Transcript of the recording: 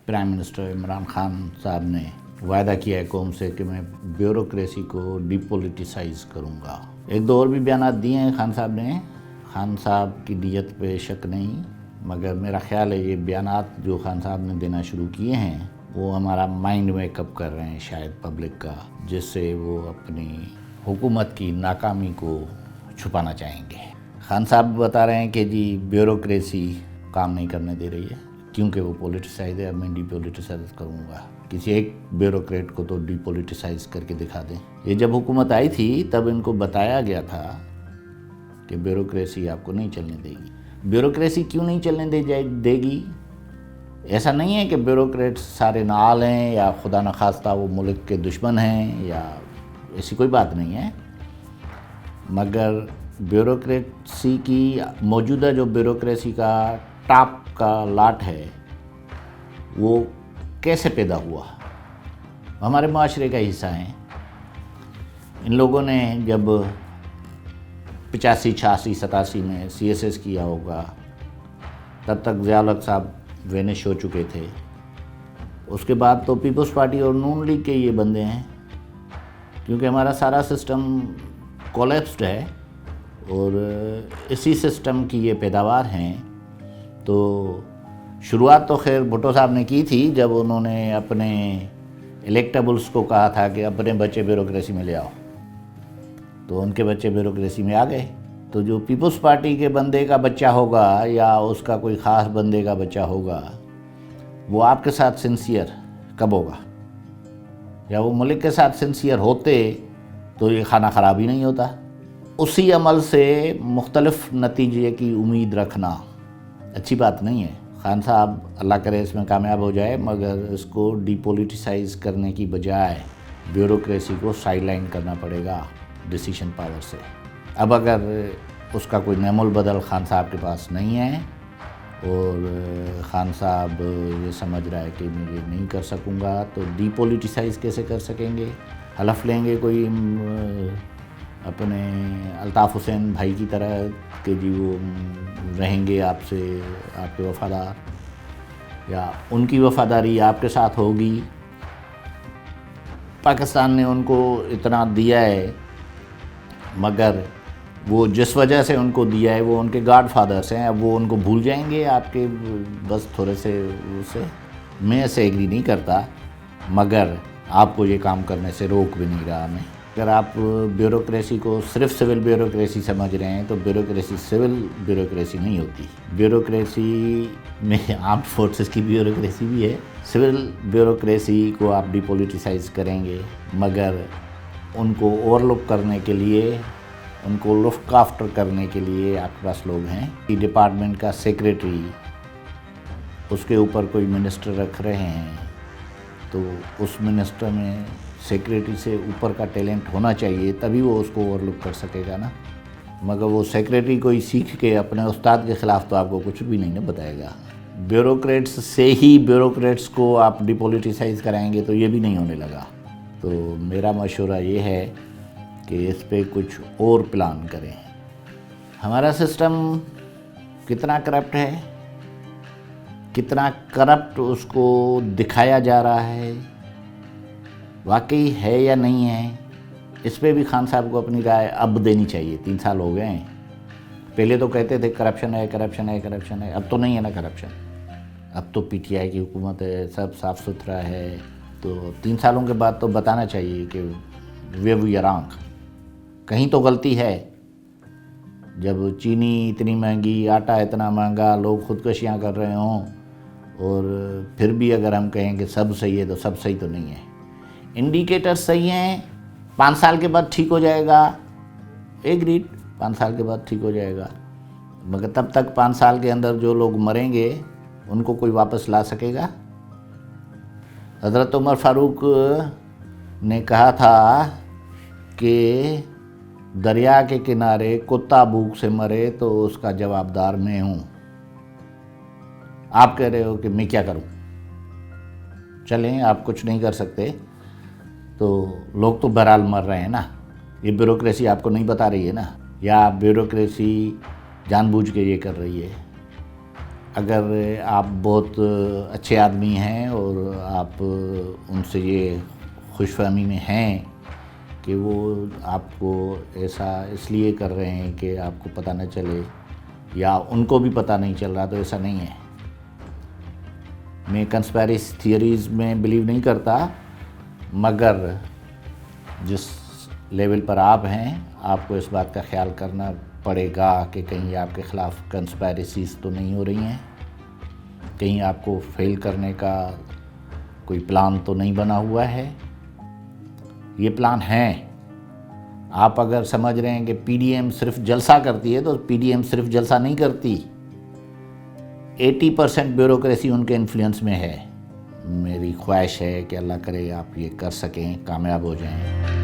Prime minister Imran Khan صاحب نے وعدہ کیا ہے قوم سے کہ میں بیوروکریسی کو ڈی پولیٹیسائز کروں گا. ایک دو اور بھی بیانات دیے ہیں خان صاحب نے. خان صاحب کی نیت پہ شک نہیں، مگر میرا خیال ہے یہ بیانات جو خان صاحب نے دینا شروع کیے ہیں وہ ہمارا مائنڈ میک اپ کر رہے ہیں شاید پبلک کا، جس سے وہ اپنی حکومت کی ناکامی کو چھپانا چاہیں گے. خان صاحب بتا رہے ہیں کہ جی بیوروکریسی کام نہیں کرنے دے رہی ہے کیونکہ وہ پولیٹیسائز ہے، اب میں ڈی پولیٹیسائز کروں گا. کسی ایک بیوروکریٹ کو تو ڈی پولیٹیسائز کر کے دکھا دیں. یہ جب حکومت آئی تھی تب ان کو بتایا گیا تھا کہ بیوروکریسی آپ کو نہیں چلنے دے گی. بیوروکریسی کیوں نہیں چلنے دے گی؟ ایسا نہیں ہے کہ بیوروکریٹس سارے نااہل ہیں یا خدا نخواستہ وہ ملک کے دشمن ہیں، یا ایسی کوئی بات نہیں ہے. مگر بیوروکریسی کی موجودہ جو بیوروکریسی کا ٹاپ کا لاٹ ہے وہ کیسے پیدا ہوا؟ ہمارے معاشرے کا حصہ ہیں. ان لوگوں نے جب 85, 86, 87 میں CSS کیا ہوگا تب تک ضیاء الحق صاحب وینش ہو چکے تھے. اس کے بعد تو پیپلز پارٹی اور نون لیگ کے یہ بندے ہیں، کیونکہ ہمارا سارا سسٹم کولیپسڈ ہے اور اسی سسٹم کی یہ پیداوار ہیں. تو شروعات تو خیر بھٹو صاحب نے کی تھی جب انہوں نے اپنے الیکٹیبلز کو کہا تھا کہ اپنے بچے بیوروکریسی میں لے آؤ، تو ان کے بچے بیوروکریسی میں آ گئے. تو جو پیپلز پارٹی کے بندے کا بچہ ہوگا یا اس کا کوئی خاص بندے کا بچہ ہوگا وہ آپ کے ساتھ سنسیئر کب ہوگا؟ یا وہ ملک کے ساتھ سنسیئر ہوتے تو یہ کھانا خراب ہی نہیں ہوتا. اسی عمل سے مختلف نتیجے کی امید رکھنا اچھی بات نہیں ہے. خان صاحب اللہ کرے اس میں کامیاب ہو جائے، مگر اس کو ڈی پولیٹیسائز کرنے کی بجائے بیوروکریسی کو سائیڈ لائن کرنا پڑے گا ڈیسیشن پاور سے. اب اگر اس کا کوئی نعم البدل خان صاحب کے پاس نہیں ہے اور خان صاحب یہ سمجھ رہا ہے کہ میں یہ نہیں کر سکوں گا تو ڈی پولیٹیسائز کیسے کر سکیں گے؟ حلف لیں گے کوئی اپنے الطاف حسین بھائی کی طرح کہ جی وہ رہیں گے آپ سے، آپ کے وفادار، یا ان کی وفاداری آپ کے ساتھ ہوگی. پاکستان نے ان کو اتنا دیا ہے، مگر وہ جس وجہ سے ان کو دیا ہے وہ ان کے گاڈ فادرز ہیں. اب وہ ان کو بھول جائیں گے آپ کے بس تھوڑے سے اسے؟ میں اسے ایگری نہیں کرتا، مگر آپ کو یہ کام کرنے سے روک بھی نہیں رہا میں. اگر آپ بیوروکریسی کو صرف سول بیوروکریسی سمجھ رہے ہیں تو بیوروکریسی سول بیوروکریسی نہیں ہوتی. بیوروکریسی میں آرمڈ فورسز کی بیوروکریسی بھی ہے. سول بیوروکریسی کو آپ ڈی پولیٹیسائز کریں گے، مگر ان کو اوور لک کرنے کے لیے، ان کو لک آفٹر کرنے کے لیے آپ کے پاس لوگ ہیں. ڈپارٹمنٹ کا سیکریٹری، اس کے اوپر کوئی منسٹر رکھ رہے ہیں تو اس منسٹر میں سیکریٹری سے اوپر کا ٹیلنٹ ہونا چاہیے، تبھی وہ اس کو اوور لک کر سکے گا نا. مگر وہ سیکریٹری کوئی سیکھ کے اپنے استاد کے خلاف تو آپ کو کچھ بھی نہیں بتائے گا. بیوروکریٹس سے ہی بیوروکریٹس کو آپ ڈی پولیٹیسائز کرائیں گے تو یہ بھی نہیں ہونے لگا. تو میرا مشورہ یہ ہے کہ اس پہ کچھ اور پلان کریں. ہمارا سسٹم کتنا کرپٹ ہے، کتنا کرپٹ اس کو دکھایا جا رہا ہے، واقعی ہے یا نہیں ہے، اس پہ بھی خان صاحب کو اپنی رائے اب دینی چاہیے. 3 سال ہو گئے ہیں. پہلے تو کہتے تھے کرپشن ہے، کرپشن ہے، کرپشن ہے. اب تو نہیں ہے نا کرپشن. اب تو PTI کی حکومت ہے، سب صاف ستھرا ہے. تو 3 سالوں کے بعد تو بتانا چاہیے کہ ویئر وی آر رانگ، کہیں تو غلطی ہے. جب چینی اتنی مہنگی، آٹا اتنا مہنگا، لوگ خودکشیاں کر رہے ہوں، اور پھر بھی اگر ہم کہیں کہ سب صحیح ہے تو سب صحیح تو نہیں ہے. انڈیکیٹر صحیح ہیں، 5 سال کے بعد ٹھیک ہو جائے گا. ایگریڈ، 5 سال کے بعد ٹھیک ہو جائے گا. مگر تب تک 5 سال کے اندر جو لوگ مریں گے ان کو کوئی واپس لا سکے گا؟ حضرت عمر فاروق نے کہا تھا کہ دریا کے کنارے کتا بھوک سے مرے تو اس کا جواب دار میں ہوں. آپ کہہ رہے ہو کہ میں کیا کروں؟ چلیں آپ کچھ نہیں کر سکتے تو لوگ تو بہرحال مر رہے ہیں نا. یہ بیوروکریسی آپ کو نہیں بتا رہی ہے نا، یا بیوروکریسی جان بوجھ کے یہ کر رہی ہے. اگر آپ بہت اچھے آدمی ہیں اور آپ ان سے یہ خوش فہمی میں ہیں کہ وہ آپ کو ایسا اس لیے کر رہے ہیں کہ آپ کو پتہ نہ چلے یا ان کو بھی پتہ نہیں چل رہا، تو ایسا نہیں ہے۔ میں کنسپیریسی تھیوریز میں بلیو نہیں کرتا، مگر جس لیول پر آپ ہیں آپ کو اس بات کا خیال کرنا پڑے گا کہ کہیں آپ کے خلاف کنسپیریسیز تو نہیں ہو رہی ہیں، کہیں آپ کو فیل کرنے کا کوئی پلان تو نہیں بنا ہوا ہے۔ یہ پلان ہیں۔ آپ اگر سمجھ رہے ہیں کہ پی ڈی ایم صرف جلسہ کرتی ہے، تو پی ڈی ایم صرف جلسہ نہیں کرتی، 80% بیوروکریسی ان کے انفلوئنس میں ہے۔ میری خواہش ہے کہ اللہ کرے آپ یہ کر سکیں، کامیاب ہو جائیں۔